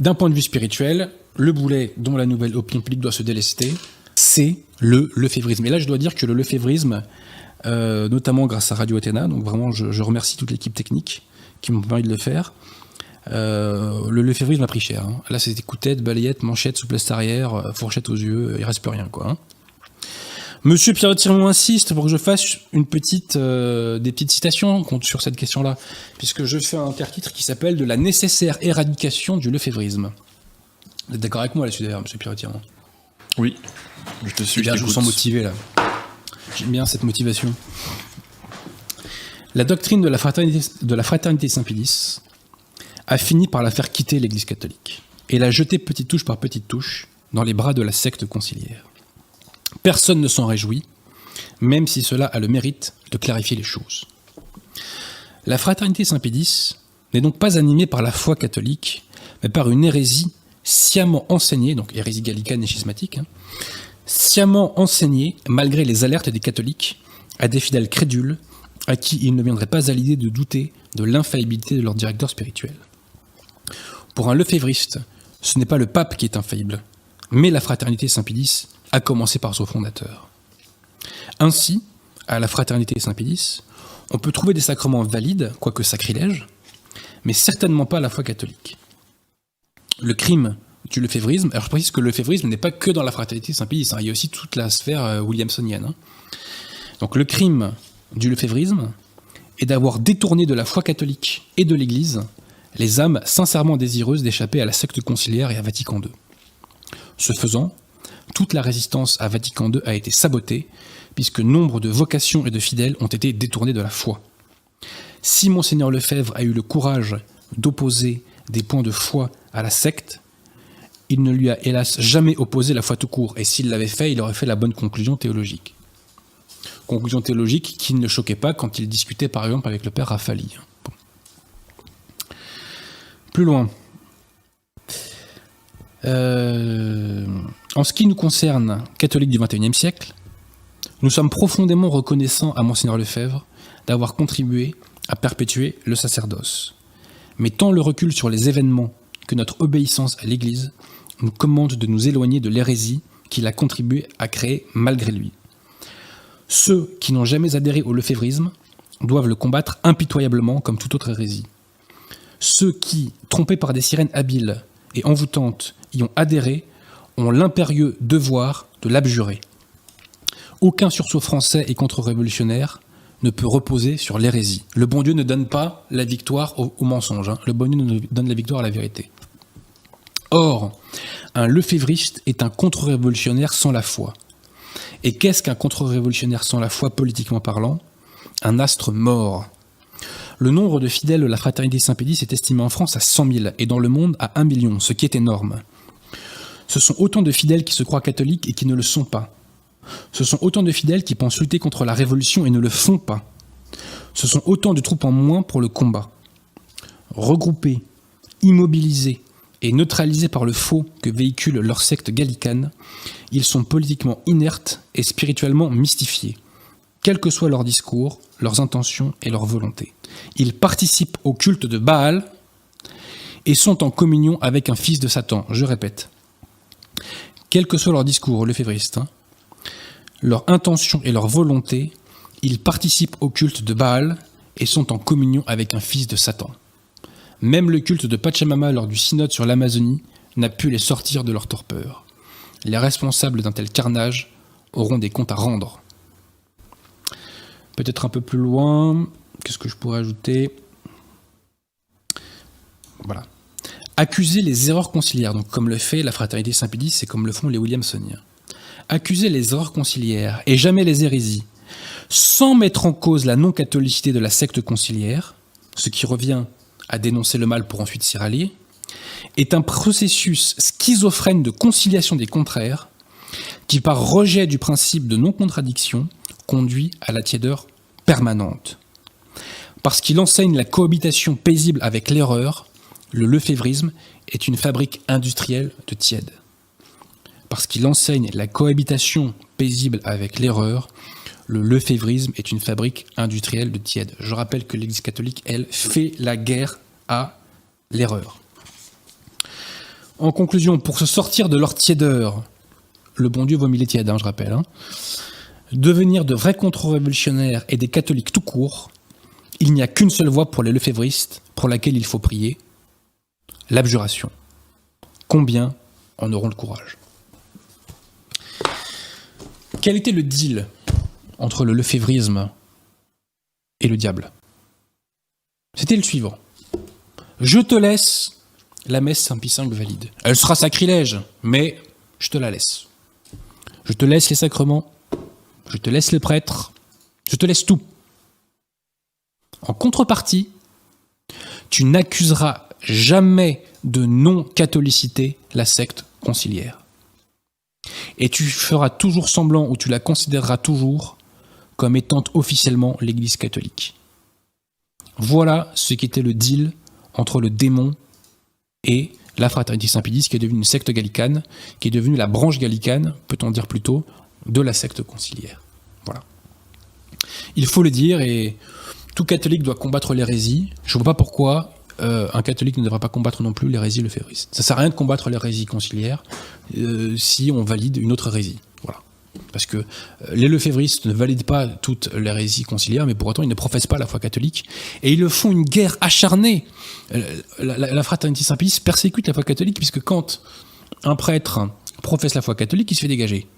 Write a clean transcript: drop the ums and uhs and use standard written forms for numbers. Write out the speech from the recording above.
D'un point de vue spirituel, le boulet dont la nouvelle opinion publique doit se délester, c'est le lefévrisme. Et là, je dois dire que le lefévrisme, notamment grâce à Radio Athéna, donc vraiment, je remercie toute l'équipe technique qui m'ont permis de le faire. Le lefévrisme a pris cher. Hein. Là, c'était coup-de-tête, balayette, manchette, souplesse arrière, fourchette aux yeux, il reste plus rien, quoi. Hein. Monsieur Pierre Tirmont insiste pour que je fasse des petites citations sur cette question-là, puisque je fais un intertitre qui s'appelle « De la nécessaire éradication du lefévrisme ». Vous êtes d'accord avec moi là-dessus d'ailleurs, monsieur Pierre Tirmont ? Oui, je te suis. Je vous sens motivé là. J'aime bien cette motivation. La doctrine de la fraternité Saint-Pédis a fini par la faire quitter l'Église catholique et la jeter petite touche par petite touche dans les bras de la secte conciliaire. Personne ne s'en réjouit, même si cela a le mérite de clarifier les choses. La fraternité Saint-Pédis n'est donc pas animée par la foi catholique, mais par une hérésie sciemment enseignée, donc hérésie gallicane et schismatique, sciemment enseignée malgré les alertes des catholiques à des fidèles crédules à qui il ne viendrait pas à l'idée de douter de l'infaillibilité de leur directeur spirituel. Pour un lefévriste, ce n'est pas le pape qui est infaillible, mais la fraternité Saint-Pédis, à commencer par son fondateur. Ainsi, à la fraternité Saint-Pédis, on peut trouver des sacrements valides, quoique sacrilèges, mais certainement pas la foi catholique. Le crime du lefévrisme, alors je précise que le lefévrisme n'est pas que dans la fraternité Saint-Pédis, hein, il y a aussi toute la sphère williamsonienne. Hein. Donc le crime du lefévrisme est d'avoir détourné de la foi catholique et de l'Église les âmes sincèrement désireuses d'échapper à la secte conciliaire et à Vatican II. Ce faisant, toute la résistance à Vatican II a été sabotée, puisque nombre de vocations et de fidèles ont été détournés de la foi. Si Monseigneur Lefebvre a eu le courage d'opposer des points de foi à la secte, il ne lui a hélas jamais opposé la foi tout court, et s'il l'avait fait, il aurait fait la bonne conclusion théologique. Conclusion théologique qui ne le choquait pas quand il discutait par exemple avec le père Rafali. Bon. Plus loin. En ce qui nous concerne, catholiques du XXIe siècle, nous sommes profondément reconnaissants à Monseigneur Lefebvre d'avoir contribué à perpétuer le sacerdoce. Mais tant le recul sur les événements que notre obéissance à l'Église nous commande de nous éloigner de l'hérésie qu'il a contribué à créer malgré lui. Ceux qui n'ont jamais adhéré au lefévrisme doivent le combattre impitoyablement comme toute autre hérésie. Ceux qui, trompés par des sirènes habiles et envoûtantes, y ont adhéré ont l'impérieux devoir de l'abjurer. Aucun sursaut français et contre-révolutionnaire ne peut reposer sur l'hérésie. Le bon Dieu ne donne pas la victoire au mensonge. Hein. Le bon Dieu ne donne la victoire à la vérité. Or, un lefévriste est un contre-révolutionnaire sans la foi. Et qu'est-ce qu'un contre-révolutionnaire sans la foi, politiquement parlant ? Un astre mort. Le nombre de fidèles de la fraternité Saint-Pédis est estimé en France à 100 000 et dans le monde à 1 million, ce qui est énorme. Ce sont autant de fidèles qui se croient catholiques et qui ne le sont pas. Ce sont autant de fidèles qui pensent lutter contre la révolution et ne le font pas. Ce sont autant de troupes en moins pour le combat. Regroupés, immobilisés et neutralisés par le faux que véhicule leur secte gallicane, ils sont politiquement inertes et spirituellement mystifiés, quels que soient leurs discours, leurs intentions et leurs volontés. Ils participent au culte de Baal et sont en communion avec un fils de Satan. Je répète, quels que soient leurs discours lefévristes, leur intention et leur volonté, ils participent au culte de Baal et sont en communion avec un fils de Satan. Même le culte de Pachamama lors du synode sur l'Amazonie n'a pu les sortir de leur torpeur. Les responsables d'un tel carnage auront des comptes à rendre. Peut-être un peu plus loin, qu'est-ce que je pourrais ajouter ? Voilà. Accuser les erreurs conciliaires, donc comme le fait la fraternité Saint-Pédis et comme le font les williamsoniens. Accuser les erreurs conciliaires et jamais les hérésies, sans mettre en cause la non-catholicité de la secte conciliaire, ce qui revient à dénoncer le mal pour ensuite s'y rallier, est un processus schizophrène de conciliation des contraires qui, par rejet du principe de non-contradiction, conduit à la tiédeur permanente. Parce qu'il enseigne la cohabitation paisible avec l'erreur, le lefévrisme est une fabrique industrielle de tiède. Parce qu'il enseigne la cohabitation paisible avec l'erreur, le lefévrisme est une fabrique industrielle de tiède. Je rappelle que l'Église catholique, elle, fait la guerre à l'erreur. En conclusion, pour se sortir de leur tiédeur, le bon Dieu vomit les tièdes, je rappelle, devenir de vrais contre-révolutionnaires et des catholiques tout court, il n'y a qu'une seule voie pour les lefévristes, pour laquelle il faut prier, l'abjuration. Combien en auront le courage? Quel était le deal entre le lefévrisme et le diable? C'était le suivant. Je te laisse la messe Saint-Pie V valide. Elle sera sacrilège, mais je te la laisse. Je te laisse les sacrements, je te laisse les prêtres, je te laisse tout. En contrepartie, tu n'accuseras jamais de non-catholicité la secte conciliaire. Et tu feras toujours semblant, ou tu la considéreras toujours comme étant officiellement l'Église catholique. Voilà ce qui était le deal entre le démon et la fraternité Saint-Pédis, qui est devenue une secte gallicane, qui est devenue la branche gallicane, peut-on dire plutôt, de la secte conciliaire. Voilà. Il faut le dire, et tout catholique doit combattre l'hérésie. Je ne vois pas pourquoi un catholique ne devrait pas combattre non plus l'hérésie lefévriste. Ça ne sert à rien de combattre l'hérésie conciliaire si on valide une autre hérésie. Voilà. Parce que les lefévristes ne valident pas toute l'hérésie conciliaire, mais pour autant ils ne professent pas la foi catholique. Et ils le font une guerre acharnée. La fraternité Saint-Pédis persécute la foi catholique, puisque quand un prêtre professe la foi catholique, il se fait dégager.